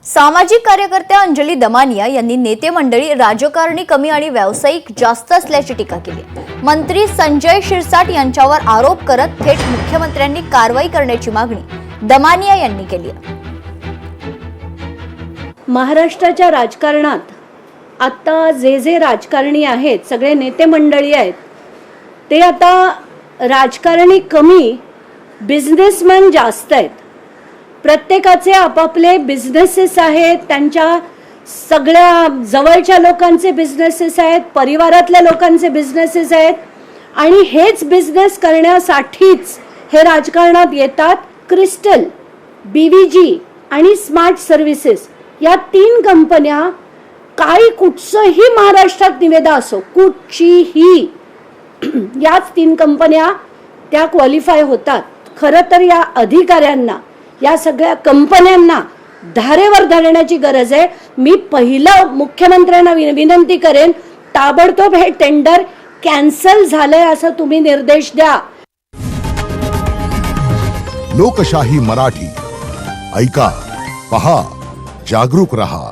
सामाजिक कार्यकर्त्या अंजली दमानिया यांनी नेते मंडळी राजकारणी कमी आणि व्यावसायिक जास्त असल्याची टीका केली। मंत्री संजय शिरसाट यांच्यावर आरोप करत थेट मुख्यमंत्र्यांनी कारवाई करण्याची मागणी दमानिया यांनी केली। महाराष्ट्राच्या राजकारणात आता जे राजकारणी आहेत, सगळे नेते मंडळी आहेत, ते आता राजकारणी कमी, बिझनेसमॅन जास्त आहेत। प्रत्येकाचे आपापले बिझनेसेस आहेत, त्यांच्या सगळ्या जवळच्या लोकांचे बिझनेसेस आहेत, परिवारातल्या लोकांचे बिझनेसेस आहेत आणि हेच बिझनेस करण्यासाठीच हे राजकारणात येतात। क्रिस्टल, BVG आणि स्मार्ट सर्व्हिसेस या 3 कंपन्या, काही कुठचंही महाराष्ट्रात निविदा असो, कुठचीही, याच 3 कंपन्या त्या क्वालिफाय होतात। खरं तर या अधिकाऱ्यांना, या सगळ्या कंपन्यांना धारेवर धरण्याची गरज आहे। मी पहिलं मुख्यमंत्र्यांना विनंती करेन, ताबडतोब हे टेंडर कॅन्सल झालंय असं तुम्ही निर्देश द्या। लोकशाही मराठी ऐका, पहा, जागरूक रहा।